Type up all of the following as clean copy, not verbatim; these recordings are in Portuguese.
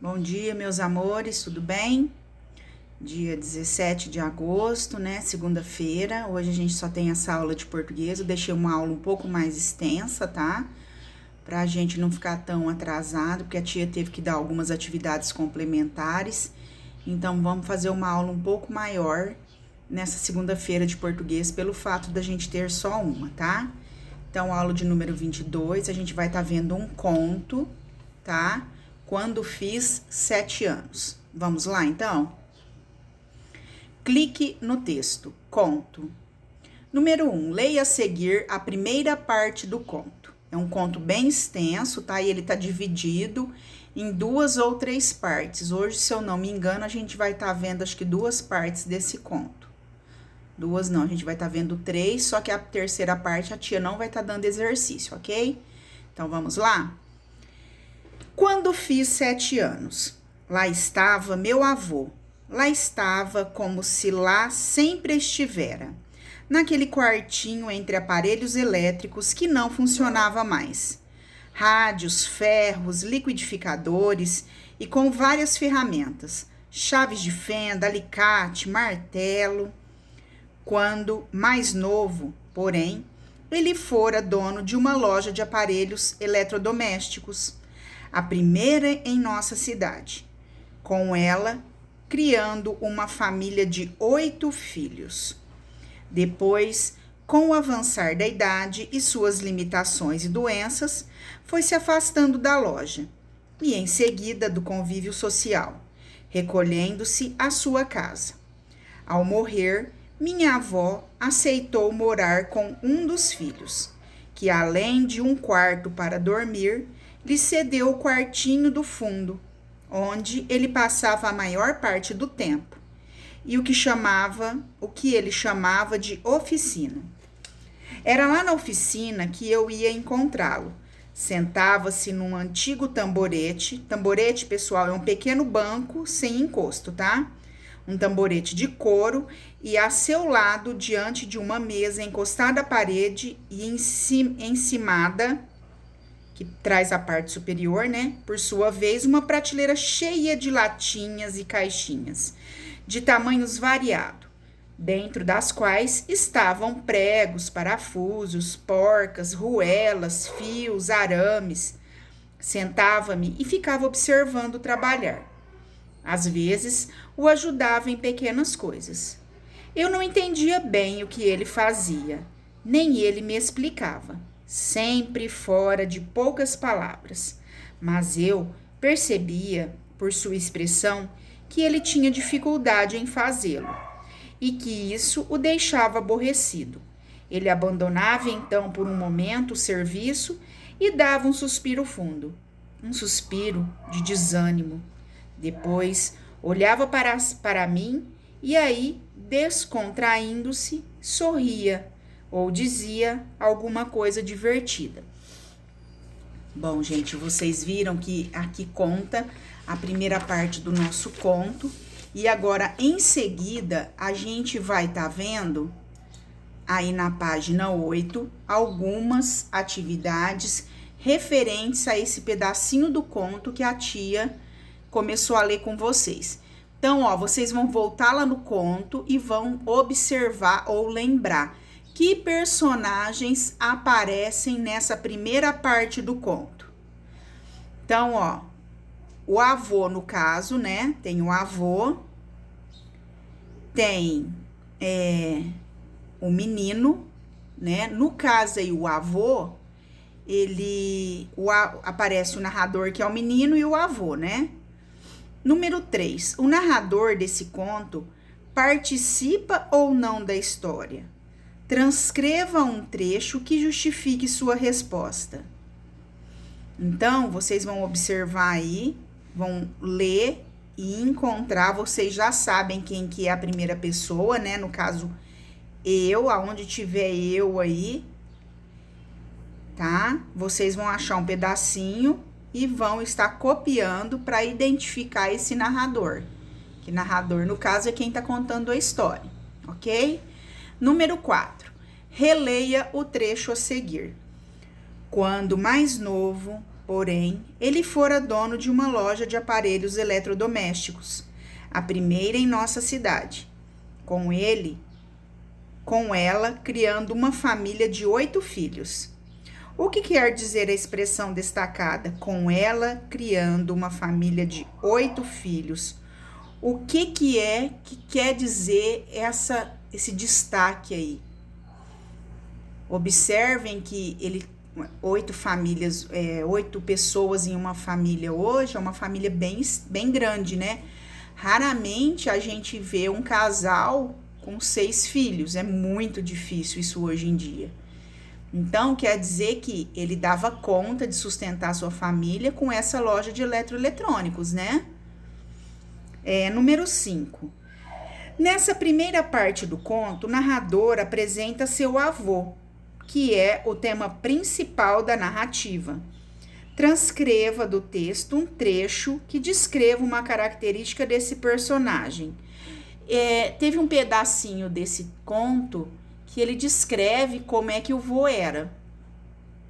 Bom dia, meus amores, tudo bem? Dia 17 de agosto, né? Segunda-feira. Hoje a gente só tem essa aula de português. Eu deixei uma aula um pouco mais extensa, tá? Pra gente não ficar tão atrasado, porque a tia teve que dar algumas atividades complementares. Então, vamos fazer uma aula um pouco maior nessa segunda-feira de português, pelo fato da gente ter só uma, tá? Então, aula de número 22, a gente vai estar vendo um conto, tá? Quando fiz 7 anos. Vamos lá, então? Clique no texto. Conto. Número 1. Leia a seguir a primeira parte do conto. É um conto bem extenso, tá? E ele tá dividido em 2 ou 3 partes. Hoje, se eu não me engano, a gente vai estar vendo, acho que 2 partes desse conto. 2 não, a gente vai estar vendo 3, só que a terceira parte a tia não vai estar dando exercício, ok? Então, vamos lá? Quando fiz 7 anos, lá estava meu avô. Lá estava como se lá sempre estivera, naquele quartinho entre aparelhos elétricos que não funcionava mais. Rádios, ferros, liquidificadores e com várias ferramentas, chaves de fenda, alicate, martelo. Quando mais novo, porém, ele fora dono de uma loja de aparelhos eletrodomésticos, a primeira em nossa cidade. Com ela, criando uma família de 8 filhos. Depois, com o avançar da idade e suas limitações e doenças, foi se afastando da loja e, em seguida, do convívio social, recolhendo-se à sua casa. Ao morrer, minha avó aceitou morar com um dos filhos, que, além de um quarto para dormir, lhe cedeu o quartinho do fundo, onde ele passava a maior parte do tempo, e o que ele chamava de oficina. Era lá na oficina que eu ia encontrá-lo. Sentava-se num antigo tamborete. Tamborete, pessoal, é um pequeno banco sem encosto, tá? Um tamborete de couro e a seu lado, diante de uma mesa encostada à parede e encimada, que traz a parte superior, né? Por sua vez, uma prateleira cheia de latinhas e caixinhas, de tamanhos variados, dentro das quais estavam pregos, parafusos, porcas, ruelas, fios, arames. Sentava-me e ficava observando trabalhar. Às vezes, o ajudava em pequenas coisas. Eu não entendia bem o que ele fazia, nem ele me explicava, sempre fora de poucas palavras, mas eu percebia, por sua expressão, que ele tinha dificuldade em fazê-lo e que isso o deixava aborrecido. Ele abandonava então por um momento o serviço e dava um suspiro fundo, um suspiro de desânimo. Depois olhava para mim e aí, descontraindo-se, sorria ou dizia alguma coisa divertida. Bom, gente, vocês viram que aqui conta a primeira parte do nosso conto e agora em seguida a gente vai estar vendo aí na página 8 algumas atividades referentes a esse pedacinho do conto que a tia começou a ler com vocês. Então, ó, vocês vão voltar lá no conto e vão observar ou lembrar que personagens aparecem nessa primeira parte do conto. Então, ó, o avô, no caso, né? Tem o avô, tem o menino, né? No caso aí, o avô, aparece o narrador, que é o menino, e o avô, né? Número 3. O narrador desse conto participa ou não da história? Transcreva um trecho que justifique sua resposta. Então, vocês vão observar aí, vão ler e encontrar. Vocês já sabem quem que é a primeira pessoa, né? No caso, eu, aonde tiver eu aí, tá? Vocês vão achar um pedacinho e vão estar copiando para identificar esse narrador. Que narrador, no caso, é quem está contando a história, ok? Número 4. Releia o trecho a seguir. Quando mais novo, Porém, ele fora dono de uma loja de aparelhos eletrodomésticos, a primeira em nossa cidade. Com ela, criando uma família de 8 filhos. O que quer dizer a expressão destacada? Com ela, criando uma família de 8 filhos. O que quer dizer esse destaque aí? Observem que 8 famílias, 8 pessoas em uma família hoje é uma família bem grande, né? Raramente a gente vê um casal com 6 filhos, é muito difícil isso hoje em dia. Então, quer dizer que ele dava conta de sustentar sua família com essa loja de eletroeletrônicos, né? Número 5. Nessa primeira parte do conto, o narrador apresenta seu avô, que é o tema principal da narrativa. Transcreva do texto um trecho que descreva uma característica desse personagem. Teve um pedacinho desse conto que ele descreve como é que o vô era.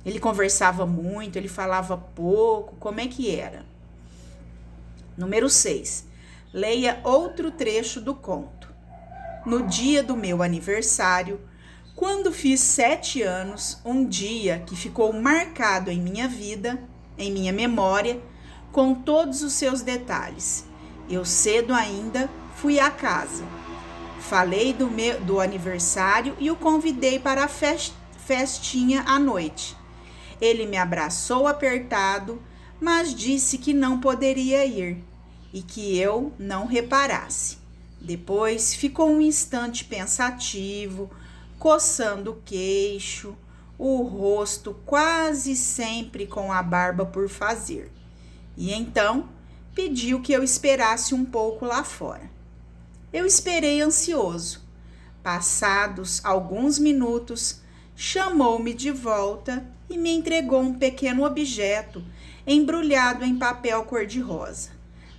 Ele conversava muito, ele falava pouco, como é que era? Número 6. Leia outro trecho do conto. No dia do meu aniversário, quando fiz 7 anos, um dia que ficou marcado em minha vida, em minha memória, com todos os seus detalhes. Eu cedo ainda fui à casa. Falei do aniversário e o convidei para a festinha à noite. Ele me abraçou apertado, mas disse que não poderia ir e que eu não reparasse. Depois ficou um instante pensativo, coçando o queixo, o rosto quase sempre com a barba por fazer. E então pediu que eu esperasse um pouco lá fora. Eu esperei ansioso. Passados alguns minutos, chamou-me de volta e me entregou um pequeno objeto embrulhado em papel cor-de-rosa.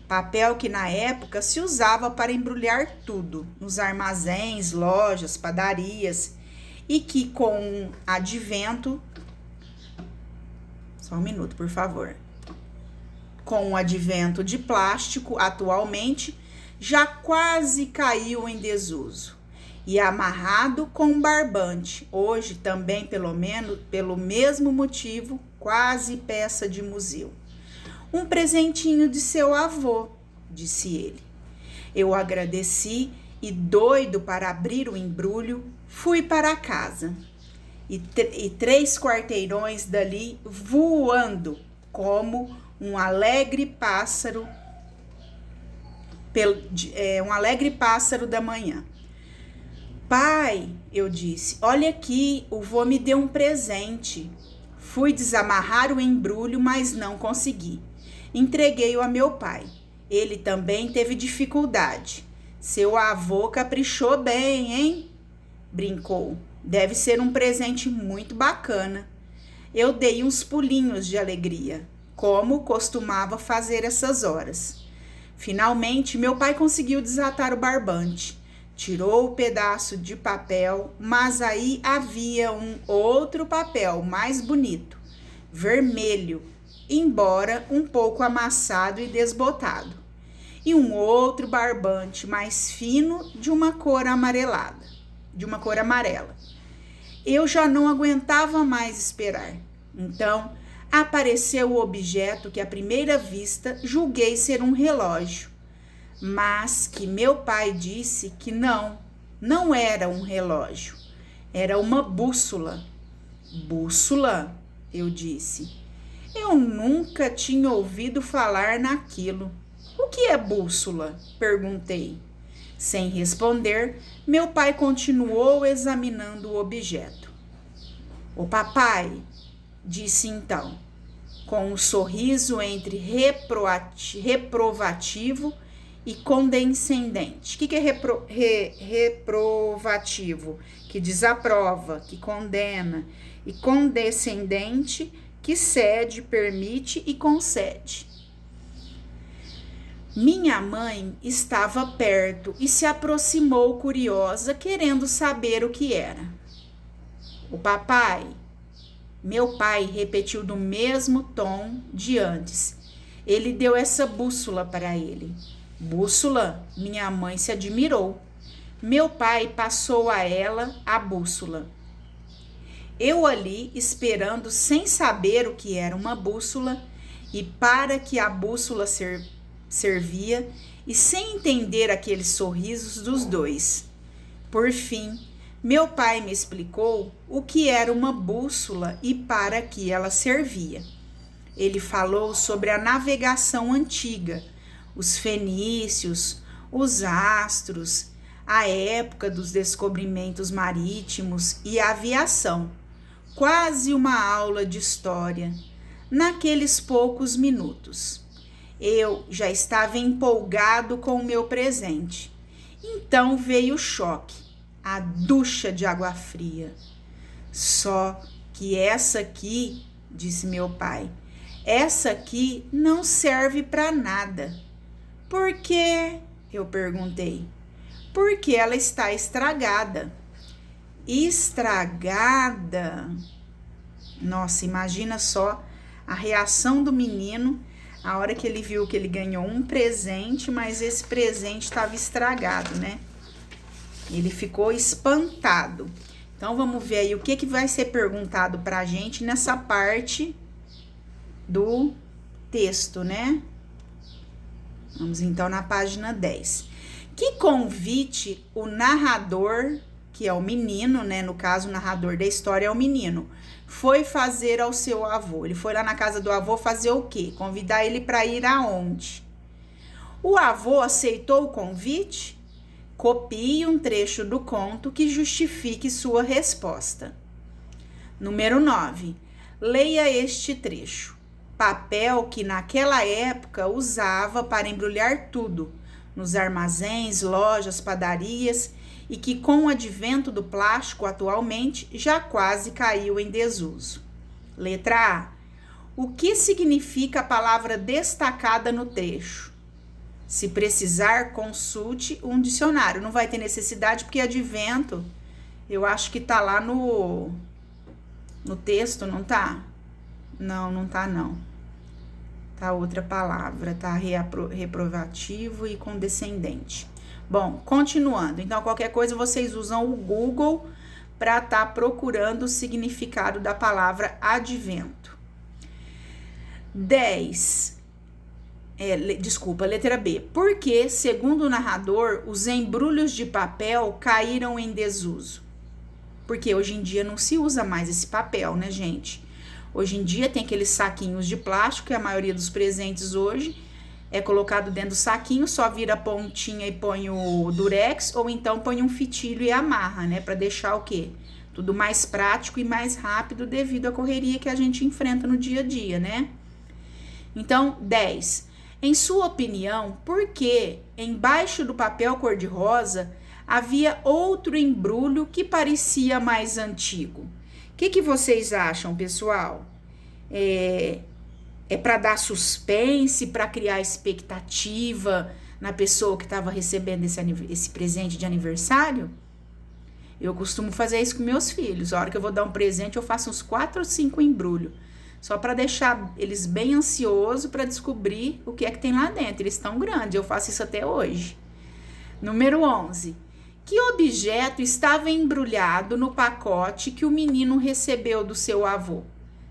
Papel que na época se usava para embrulhar tudo, nos armazéns, lojas, padarias, e que com o advento... Só um minuto, por favor. Com o advento de plástico, atualmente, já quase caiu em desuso. E amarrado com um barbante, hoje também pelo mesmo motivo, quase peça de museu. Um presentinho de seu avô, disse ele. Eu agradeci e, doido para abrir o embrulho, fui para casa. E 3 quarteirões dali, voando como um alegre pássaro, um alegre pássaro da manhã. Pai, eu disse, olha aqui, o vô me deu um presente. Fui desamarrar o embrulho, mas não consegui. Entreguei-o a meu pai. Ele também teve dificuldade. Seu avô caprichou bem, hein? Brincou. Deve ser um presente muito bacana. Eu dei uns pulinhos de alegria, como costumava fazer essas horas. Finalmente, meu pai conseguiu desatar o barbante. Tirou o pedaço de papel, mas aí havia um outro papel mais bonito, vermelho, embora um pouco amassado e desbotado, e um outro barbante mais fino de uma cor amarela. Eu já não aguentava mais esperar. Então, apareceu o objeto que à primeira vista julguei ser um relógio, mas que meu pai disse que não era um relógio, era uma bússola. Bússola? Eu disse. Eu nunca tinha ouvido falar naquilo. O que é bússola? Perguntei. Sem responder, meu pai continuou examinando o objeto. O papai, disse então, com um sorriso entre reprovativo e condescendente. O que é reprovativo? Que desaprova, que condena. E condescendente, que cede, permite e concede. Minha mãe estava perto e se aproximou curiosa, querendo saber o que era. O papai, Meu pai repetiu do mesmo tom de antes. Ele deu essa bússola para ele. Bússola? Minha mãe se admirou. Meu pai passou a ela a bússola. Eu ali esperando sem saber o que era uma bússola e para que a bússola servia e sem entender aqueles sorrisos dos dois. Por fim, meu pai me explicou o que era uma bússola e para que ela servia. Ele falou sobre a navegação antiga, os fenícios, os astros, a época dos descobrimentos marítimos e a aviação. Quase uma aula de história, naqueles poucos minutos. Eu já estava empolgado com o meu presente. Então veio o choque, a ducha de água fria. Só que essa aqui, disse meu pai, essa aqui não serve para nada. Por quê? Eu perguntei. Porque ela está estragada. Estragada? Nossa, imagina só a reação do menino a hora que ele viu que ele ganhou um presente, mas esse presente estava estragado, né? Ele ficou espantado. Então, vamos ver aí o que vai ser perguntado pra gente nessa parte do texto, né? Vamos então na página 10. Que convite o narrador, que é o menino, né? No caso, o narrador da história é o menino, foi fazer ao seu avô. Ele foi lá na casa do avô fazer o quê? Convidar ele para ir aonde? O avô aceitou o convite? Copie um trecho do conto que justifique sua resposta. Número 9. Leia este trecho. Papel que naquela época usava para embrulhar tudo, nos armazéns, lojas, padarias, e que com o advento do plástico atualmente já quase caiu em desuso. Letra A. O que significa a palavra destacada no trecho? Se precisar, consulte um dicionário. Não vai ter necessidade porque advento, eu acho que tá lá no texto, não tá? Não, não tá não. Tá outra palavra, tá reprovativo e condescendente. Bom, continuando. Então, qualquer coisa vocês usam o Google para estar procurando o significado da palavra advento. 10. Letra B. Porque, segundo o narrador, os embrulhos de papel caíram em desuso? Porque hoje em dia não se usa mais esse papel, né, gente? Hoje em dia tem aqueles saquinhos de plástico, que a maioria dos presentes hoje é colocado dentro do saquinho, só vira a pontinha e põe o durex, ou então põe um fitilho e amarra, né? Para deixar o quê? Tudo mais prático e mais rápido devido à correria que a gente enfrenta no dia a dia, né? Então, 10. Em sua opinião, por que embaixo do papel cor-de-rosa havia outro embrulho que parecia mais antigo? O que vocês acham, pessoal? É para dar suspense, para criar expectativa na pessoa que estava recebendo esse presente de aniversário? Eu costumo fazer isso com meus filhos. A hora que eu vou dar um presente, eu faço uns 4 ou 5 embrulhos. Só para deixar eles bem ansiosos para descobrir o que é que tem lá dentro. Eles estão grandes, eu faço isso até hoje. Número 11. Que objeto estava embrulhado no pacote que o menino recebeu do seu avô?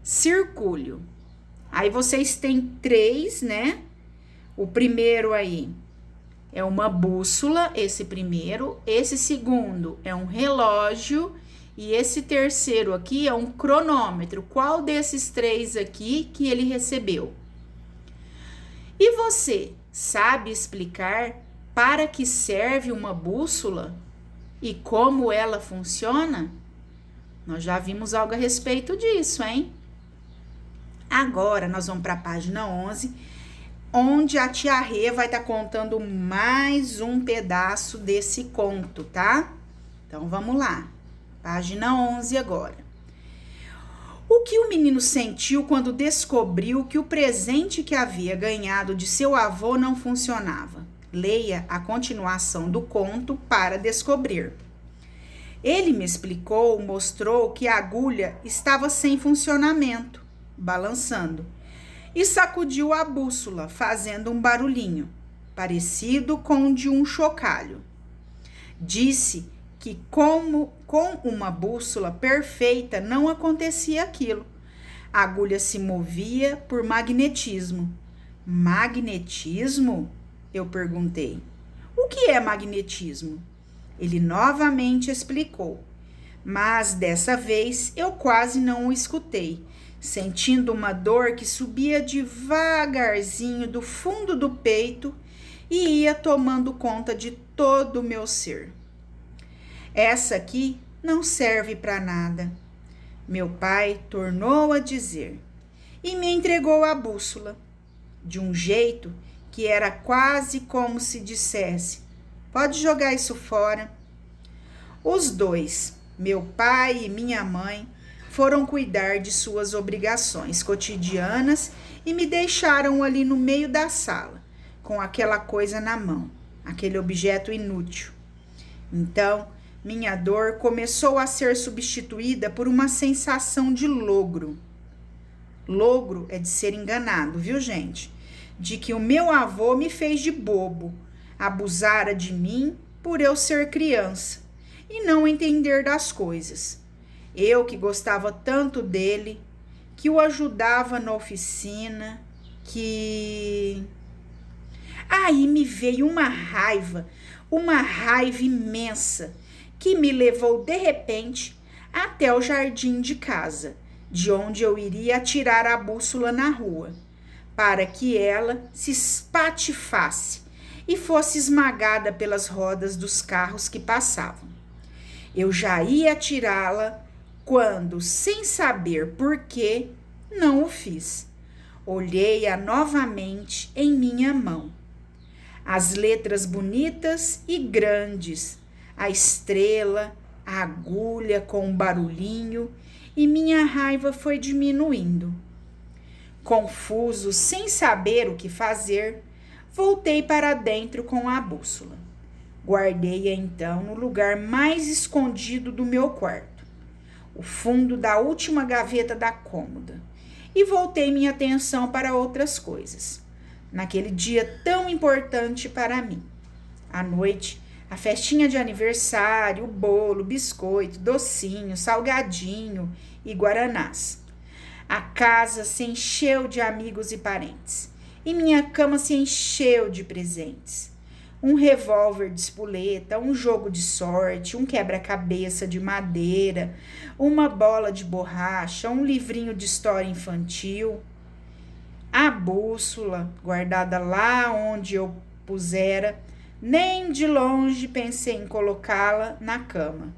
Circúlio. Aí vocês têm 3, né? O primeiro aí é uma bússola, esse primeiro. Esse segundo é um relógio. E esse terceiro aqui é um cronômetro. Qual desses 3 aqui que ele recebeu? E você sabe explicar para que serve uma bússola e como ela funciona? Nós já vimos algo a respeito disso, hein? Agora nós vamos para a página 11, onde a tia Rê vai estar contando mais um pedaço desse conto, tá? Então vamos lá. Página 11 agora. O que o menino sentiu quando descobriu que o presente que havia ganhado de seu avô não funcionava? Leia a continuação do conto para descobrir. Ele me explicou, mostrou que a agulha estava sem funcionamento, balançando, e sacudiu a bússola, fazendo um barulhinho, parecido com o de um chocalho. Disse que com uma bússola perfeita não acontecia aquilo. A agulha se movia por magnetismo. Magnetismo? Eu perguntei. O que é magnetismo? Ele novamente explicou, mas dessa vez eu quase não o escutei, sentindo uma dor que subia devagarzinho do fundo do peito e ia tomando conta de todo o meu ser. Essa aqui não serve para nada, meu pai tornou a dizer, e me entregou a bússola, de um jeito que era quase como se dissesse: pode jogar isso fora. Os dois, meu pai e minha mãe, foram cuidar de suas obrigações cotidianas e me deixaram ali no meio da sala, com aquela coisa na mão, aquele objeto inútil. Então, minha dor começou a ser substituída por uma sensação de logro. Logro é de ser enganado, viu, gente? De que o meu avô me fez de bobo, abusara de mim por eu ser criança e não entender das coisas. Eu que gostava tanto dele, que o ajudava na oficina, que... Aí me veio uma raiva imensa, que me levou de repente até o jardim de casa, de onde eu iria atirar a bússola na rua, para que ela se espatifasse e fosse esmagada pelas rodas dos carros que passavam. Eu já ia atirá-la quando, sem saber por quê, não o fiz. Olhei-a novamente em minha mão. As letras bonitas e grandes, a estrela, a agulha com um barulhinho, e minha raiva foi diminuindo. Confuso, sem saber o que fazer, voltei para dentro com a bússola. Guardei-a então no lugar mais escondido do meu quarto, o fundo da última gaveta da cômoda, e voltei minha atenção para outras coisas. Naquele dia tão importante para mim. À noite, a festinha de aniversário, o bolo, biscoito, docinho, salgadinho e guaranás. A casa se encheu de amigos e parentes, e minha cama se encheu de presentes. Um revólver de espoleta, um jogo de sorte, um quebra-cabeça de madeira, uma bola de borracha, um livrinho de história infantil. A bússola, guardada lá onde eu pusera, nem de longe pensei em colocá-la na cama,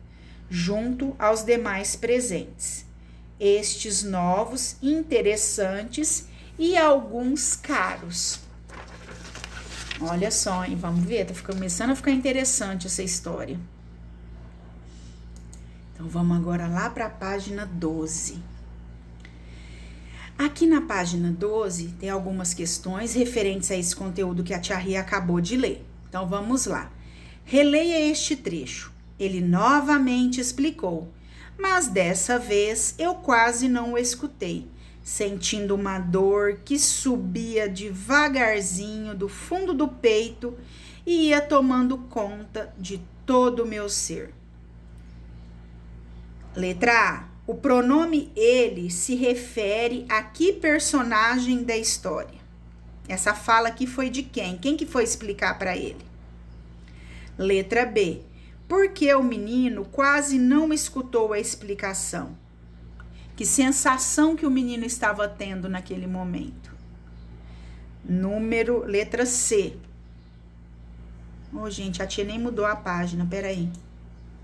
junto aos demais presentes. Estes novos, interessantes e alguns caros. Olha só, hein? Vamos ver, tá começando a ficar interessante essa história. Então, vamos agora lá para a página 12. Aqui na página 12 tem algumas questões referentes a esse conteúdo que a tia Ria acabou de ler. Então, vamos lá. Releia este trecho. Ele novamente explicou, mas dessa vez eu quase não o escutei, sentindo uma dor que subia devagarzinho do fundo do peito e ia tomando conta de todo o meu ser. Letra A. O pronome ele se refere a que personagem da história? Essa fala aqui foi de quem? Quem que foi explicar para ele? Letra B. Porque o menino quase não escutou a explicação. Que sensação que o menino estava tendo naquele momento? Letra C. Gente, a tia nem mudou a página, peraí.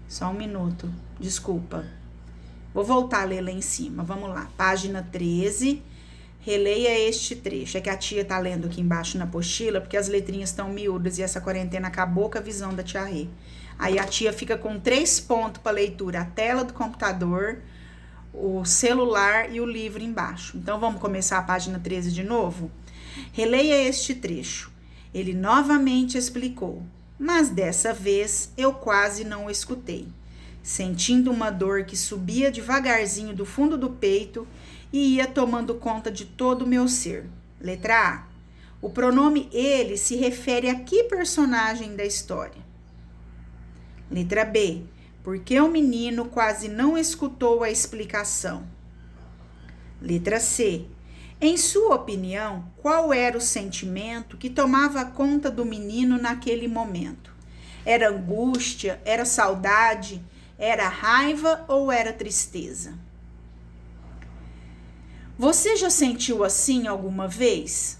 Só um minuto, desculpa. Vou voltar a ler lá em cima, vamos lá. Página 13, releia este trecho. É que a tia tá lendo aqui embaixo na apostila, porque as letrinhas estão miúdas e essa quarentena acabou com a visão da tia Rê. Aí a tia fica com 3 pontos para leitura, a tela do computador, o celular e o livro embaixo. Então, vamos começar a página 13 de novo? Releia este trecho. Ele novamente explicou, mas dessa vez eu quase não o escutei, sentindo uma dor que subia devagarzinho do fundo do peito e ia tomando conta de todo o meu ser. Letra A. O pronome ele se refere a que personagem da história? Letra B. Porque o menino quase não escutou a explicação. Letra C. Em sua opinião, qual era o sentimento que tomava conta do menino naquele momento? Era angústia? Era saudade? Era raiva ou era tristeza? Você já sentiu assim alguma vez?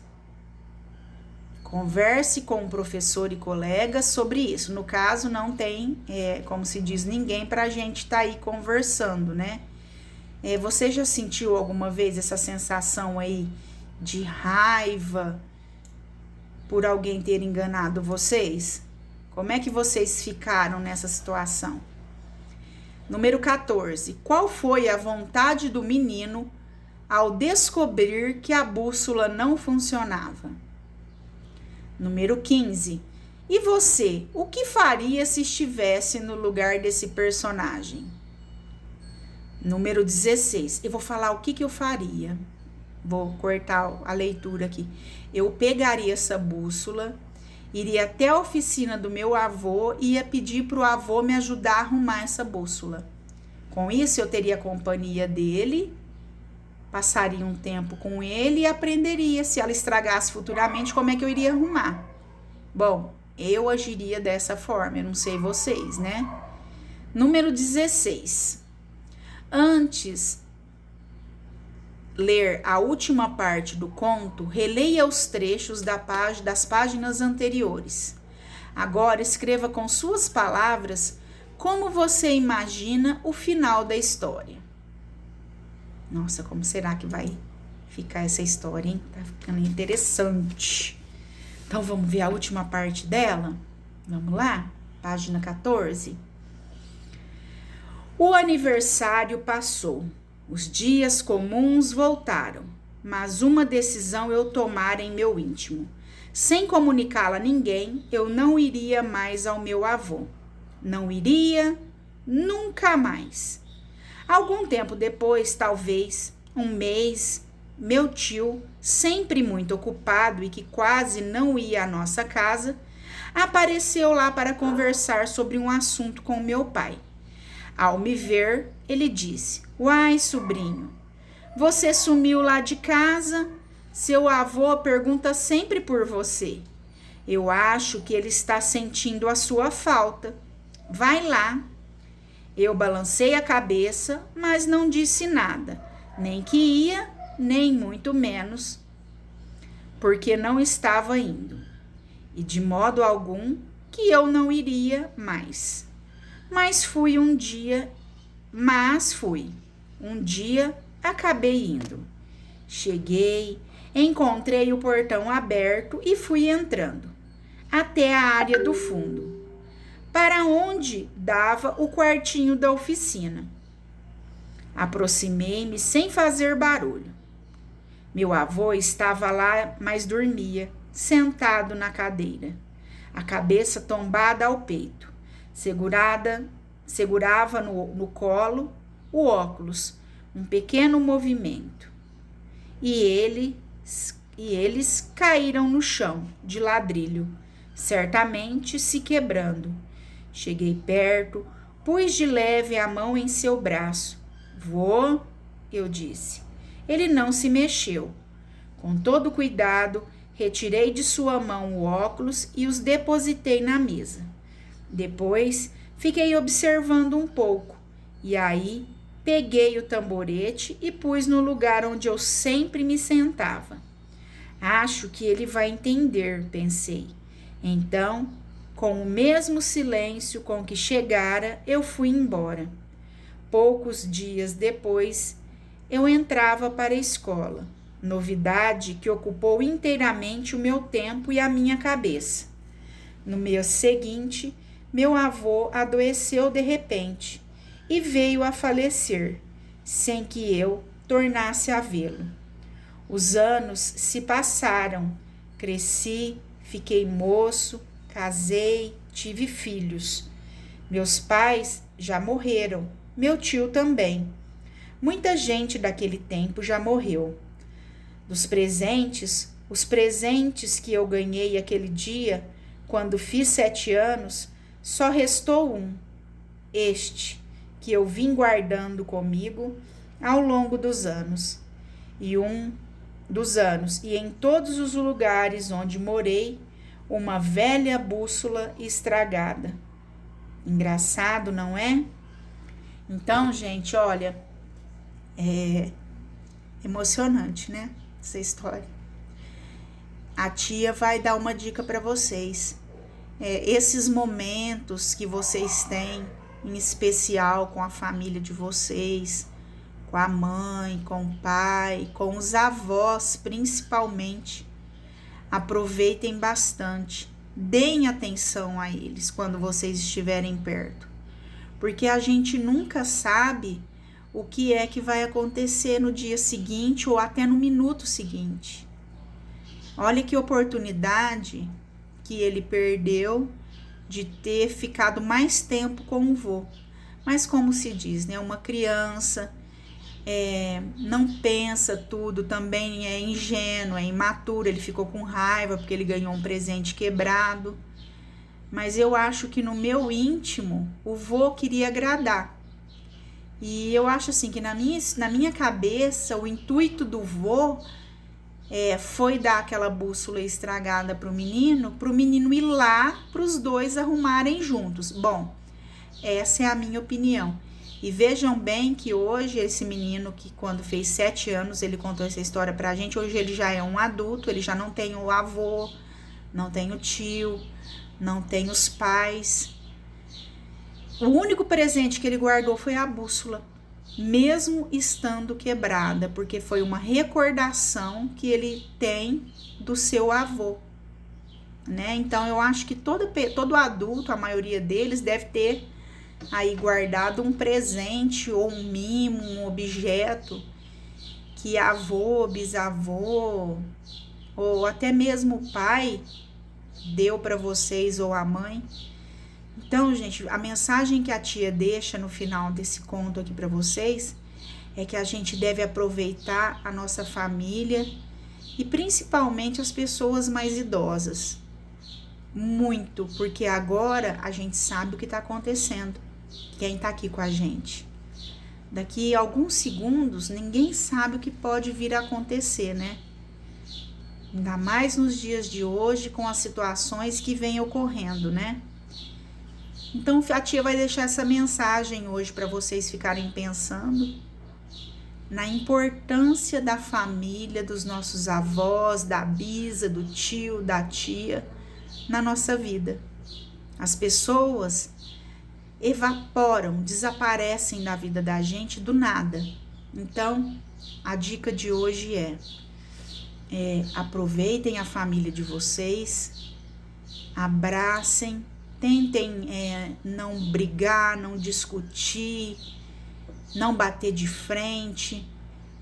Converse com o professor e colegas sobre isso. No caso, não tem, como se diz, ninguém para a gente estar aí conversando, né? Você já sentiu alguma vez essa sensação aí de raiva por alguém ter enganado vocês? Como é que vocês ficaram nessa situação? Número 14. Qual foi a vontade do menino ao descobrir que a bússola não funcionava? Número 15. E você, o que faria se estivesse no lugar desse personagem? Número 16. Eu vou falar o que eu faria. Vou cortar a leitura aqui. Eu pegaria essa bússola, iria até a oficina do meu avô e ia pedir para o avô me ajudar a arrumar essa bússola. Com isso, eu teria a companhia dele, passaria um tempo com ele e aprenderia, se ela estragasse futuramente, como é que eu iria arrumar. Bom, eu agiria dessa forma, eu não sei vocês, né? Número 16. Antes ler a última parte do conto, releia os trechos das páginas anteriores. Agora escreva com suas palavras como você imagina o final da história. Nossa, como será que vai ficar essa história, hein? Tá ficando interessante. Então, vamos ver a última parte dela? Vamos lá? Página 14. O aniversário passou. Os dias comuns voltaram. Mas uma decisão eu tomara em meu íntimo. Sem comunicá-la a ninguém, eu não iria mais ao meu avô. Não iria nunca mais. Algum tempo depois, talvez, um mês, meu tio, sempre muito ocupado e que quase não ia à nossa casa, apareceu lá para conversar sobre um assunto com meu pai. Ao me ver, ele disse: "Uai, sobrinho, você sumiu lá de casa? Seu avô pergunta sempre por você. Eu acho que ele está sentindo a sua falta. Vai lá." Eu balancei a cabeça, mas não disse nada, nem que ia, nem muito menos, porque não estava indo, e de modo algum que eu não iria mais. Mas fui. Um dia acabei indo. Cheguei, encontrei o portão aberto e fui entrando, até a área do fundo, para onde dava o quartinho da oficina. Aproximei-me sem fazer barulho. Meu avô estava lá, mas dormia, sentado na cadeira, a cabeça tombada ao peito. Segurava no colo o óculos, um pequeno movimento. E eles caíram no chão de ladrilho, certamente se quebrando. Cheguei perto, pus de leve a mão em seu braço. "Vô", eu disse. Ele não se mexeu. Com todo cuidado, retirei de sua mão o óculos e os depositei na mesa. Depois, fiquei observando um pouco, e aí peguei o tamborete e pus no lugar onde eu sempre me sentava. Acho que ele vai entender, pensei. Então, com o mesmo silêncio com que chegara, eu fui embora. Poucos dias depois, eu entrava para a escola, novidade que ocupou inteiramente o meu tempo e a minha cabeça. No mês seguinte, meu avô adoeceu de repente e veio a falecer, sem que eu tornasse a vê-lo. Os anos se passaram, cresci, fiquei moço, casei, tive filhos. Meus pais já morreram, meu tio também. Muita gente daquele tempo já morreu. Dos presentes, os presentes que eu ganhei aquele dia, quando fiz 7 anos, só restou um, este, que eu vim guardando comigo ao longo dos anos. E em todos os lugares onde morei, uma velha bússola estragada. Engraçado, não é? Então, gente, olha, é emocionante, né? Essa história. A tia vai dar uma dica para vocês. Esses momentos que vocês têm, em especial com a família de vocês, com a mãe, com o pai, com os avós principalmente, aproveitem bastante. Deem atenção a eles quando vocês estiverem perto, porque a gente nunca sabe o que é que vai acontecer no dia seguinte ou até no minuto seguinte. Olha que oportunidade que ele perdeu de ter ficado mais tempo com o vô. Mas como se diz, né? Uma criança não pensa tudo, também é ingênuo, é imaturo. Ele ficou com raiva porque ele ganhou um presente quebrado. Mas eu acho que no meu íntimo, o vô queria agradar. E eu acho assim que na minha cabeça, o intuito do vô foi dar aquela bússola estragada pro menino ir lá, pros dois arrumarem juntos. Bom, essa é a minha opinião. E vejam bem que hoje esse menino, que quando fez 7 anos, ele contou essa história pra gente, hoje ele já é um adulto, ele já não tem o avô, não tem o tio, não tem os pais. O único presente que ele guardou foi a bússola, mesmo estando quebrada, porque foi uma recordação que ele tem do seu avô, né? Então eu acho que todo adulto, a maioria deles, deve ter aí guardado um presente ou um mimo, um objeto que avô, bisavô ou até mesmo o pai deu para vocês ou a mãe. Então, gente, a mensagem que a tia deixa no final desse conto aqui para vocês é que a gente deve aproveitar a nossa família e principalmente as pessoas mais idosas. Muito, porque agora a gente sabe o que está acontecendo, quem está aqui com a gente. Daqui a alguns segundos, ninguém sabe o que pode vir a acontecer, né? Ainda mais nos dias de hoje, com as situações que vêm ocorrendo, né? Então, a tia vai deixar essa mensagem hoje para vocês ficarem pensando na importância da família, dos nossos avós, da bisa, do tio, da tia, na nossa vida. As pessoas evaporam, desaparecem da vida da gente do nada. Então, a dica de hoje aproveitem a família de vocês, abracem, tentem não brigar, não discutir, não bater de frente,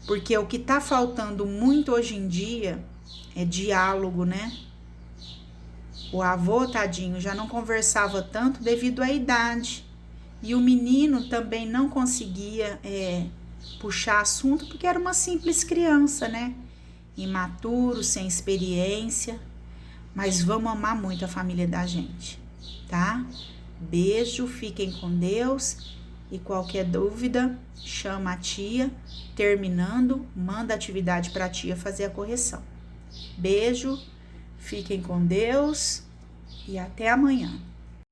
porque o que tá faltando muito hoje em dia é diálogo, né? O avô, tadinho, já não conversava tanto devido à idade, e o menino também não conseguia puxar assunto porque era uma simples criança, né? Imaturo, sem experiência, mas vamos amar muito a família da gente, tá? Beijo, fiquem com Deus e qualquer dúvida, chama a tia. Terminando, manda a atividade para a tia fazer a correção. Beijo, fiquem com Deus e até amanhã.